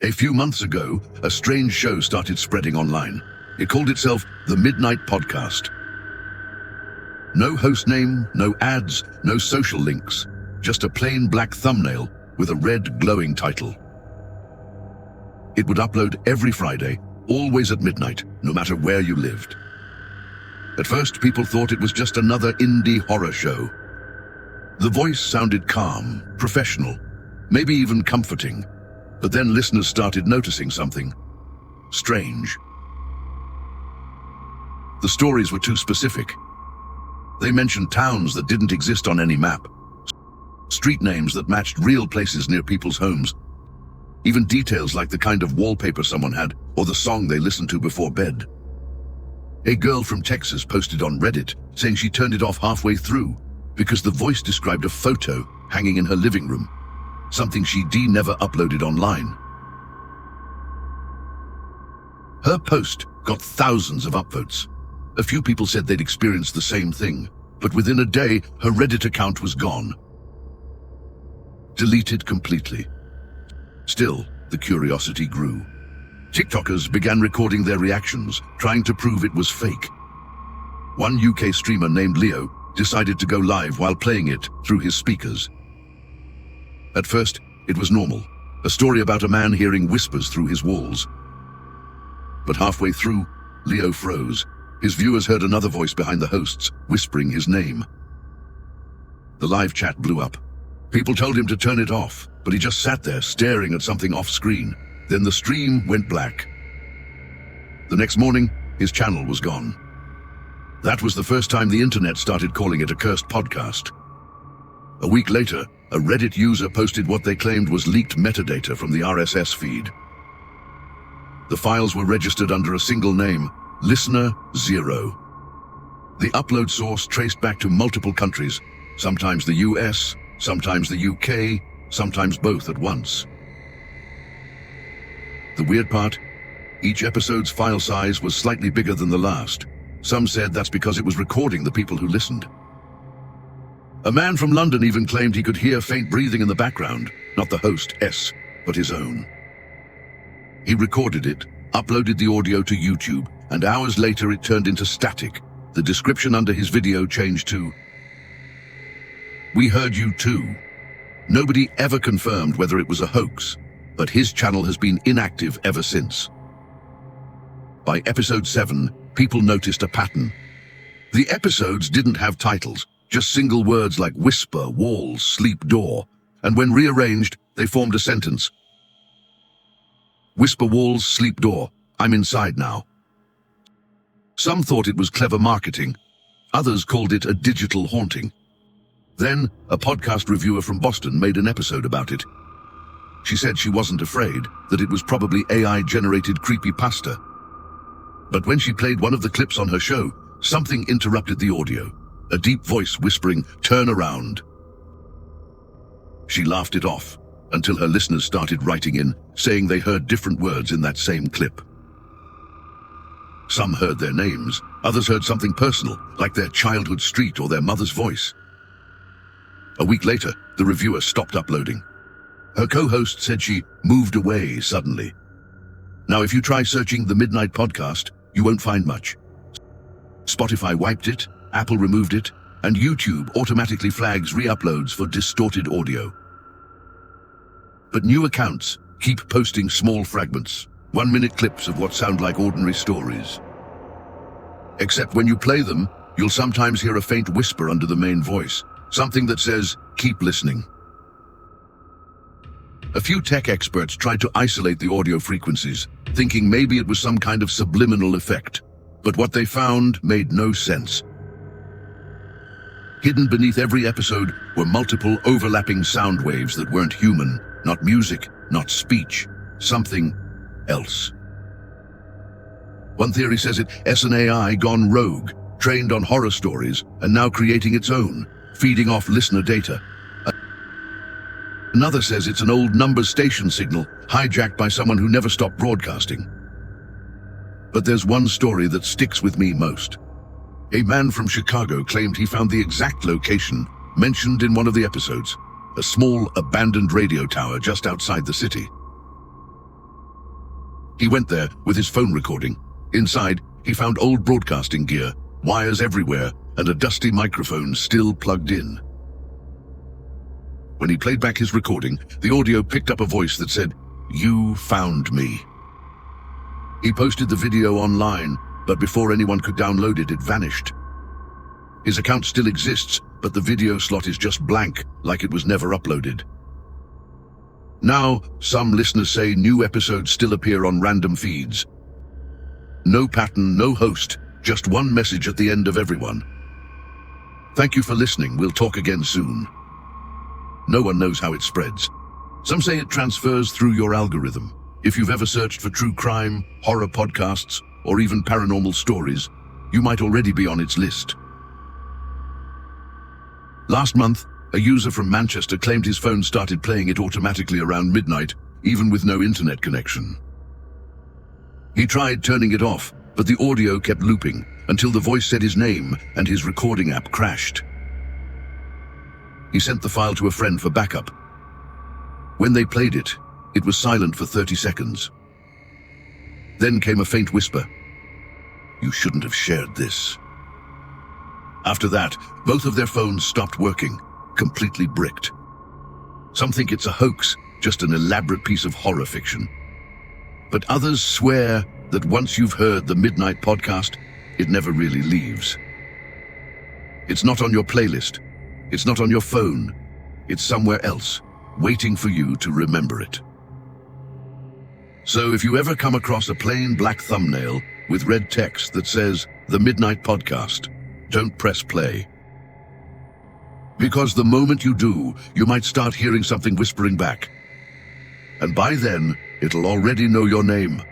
A few months ago, a strange show started spreading online. It called itself The Midnight Podcast. No host name, no ads, no social links, just a plain black thumbnail with a red glowing title. It would upload every Friday, always at midnight, no matter where you lived. At first, people thought it was just another indie horror show. The voice sounded calm, professional, maybe even comforting. But then listeners started noticing something strange. The stories were too specific. They mentioned towns that didn't exist on any map, street names that matched real places near people's homes, even details like the kind of wallpaper someone had or the song they listened to before bed. A girl from Texas posted on Reddit saying she turned it off halfway through because the voice described a photo hanging in her living room, something she never uploaded online. Her post got thousands of upvotes. A few people said they'd experienced the same thing, but within a day, her Reddit account was gone. Deleted completely. Still, the curiosity grew. TikTokers began recording their reactions, trying to prove it was fake. One UK streamer named Leo decided to go live while playing it through his speakers. At first, it was normal, a story about a man hearing whispers through his walls. But halfway through, Leo froze. His viewers heard another voice behind the hosts, whispering his name. The live chat blew up. People told him to turn it off, but he just sat there staring at something off-screen. Then the stream went black. The next morning, his channel was gone. That was the first time the internet started calling it a cursed podcast. A week later, a Reddit user posted what they claimed was leaked metadata from the RSS feed. The files were registered under a single name, Listener 0. The upload source traced back to multiple countries, sometimes the US, sometimes the UK, sometimes both at once. The weird part? Each episode's file size was slightly bigger than the last. Some said that's because it was recording the people who listened. A man from London even claimed he could hear faint breathing in the background, not the host's, but his own. He recorded it, uploaded the audio to YouTube, and hours later it turned into static. The description under his video changed to, "We heard you too." Nobody ever confirmed whether it was a hoax, but his channel has been inactive ever since. By episode 7, people noticed a pattern. The episodes didn't have titles, just single words like whisper, walls, sleep, door, and when rearranged, they formed a sentence. Whisper, walls, sleep, door. I'm inside now. Some thought it was clever marketing. Others called it a digital haunting. Then, a podcast reviewer from Boston made an episode about it. She said she wasn't afraid, that it was probably AI-generated creepypasta. But when she played one of the clips on her show, something interrupted the audio. A deep voice whispering, "Turn around." She laughed it off, until her listeners started writing in, saying they heard different words in that same clip. Some heard their names, others heard something personal, like their childhood street or their mother's voice. A week later, the reviewer stopped uploading. Her co-host said she moved away suddenly. Now, if you try searching The Midnight Podcast, you won't find much. Spotify wiped it, Apple removed it, and YouTube automatically flags re-uploads for distorted audio. But new accounts keep posting small fragments, 1-minute clips of what sound like ordinary stories. Except when you play them, you'll sometimes hear a faint whisper under the main voice, something that says, "Keep listening." A few tech experts tried to isolate the audio frequencies, thinking maybe it was some kind of subliminal effect, but what they found made no sense. Hidden beneath every episode were multiple overlapping sound waves that weren't human, not music, not speech, something else. One theory says it's an AI gone rogue, trained on horror stories, and now creating its own, feeding off listener data. Another says it's an old number station signal, hijacked by someone who never stopped broadcasting. But there's one story that sticks with me most. A man from Chicago claimed he found the exact location mentioned in one of the episodes, a small abandoned radio tower just outside the city. He went there with his phone recording. Inside, he found old broadcasting gear, wires everywhere, and a dusty microphone still plugged in. When he played back his recording, the audio picked up a voice that said, "You found me." He posted the video online, but before anyone could download it, it vanished. His account still exists, but the video slot is just blank, like it was never uploaded. Now, some listeners say new episodes still appear on random feeds. No pattern, no host, just one message at the end of everyone. Thank you for listening. We'll talk again soon. No one knows how it spreads. Some say it transfers through your algorithm. If you've ever searched for true crime, horror podcasts, or even paranormal stories, you might already be on its list. Last month, a user from Manchester claimed his phone started playing it automatically around midnight, even with no internet connection. He tried turning it off, but the audio kept looping until the voice said his name and his recording app crashed. He sent the file to a friend for backup. When they played it, it was silent for 30 seconds. Then came a faint whisper. "You shouldn't have shared this." After that, both of their phones stopped working, completely bricked. Some think it's a hoax, just an elaborate piece of horror fiction. But others swear that once you've heard the Midnight Podcast, it never really leaves. It's not on your playlist. It's not on your phone. It's somewhere else, waiting for you to remember it. So if you ever come across a plain black thumbnail with red text that says The Midnight Podcast, don't press play. Because the moment you do, you might start hearing something whispering back. And by then, it'll already know your name.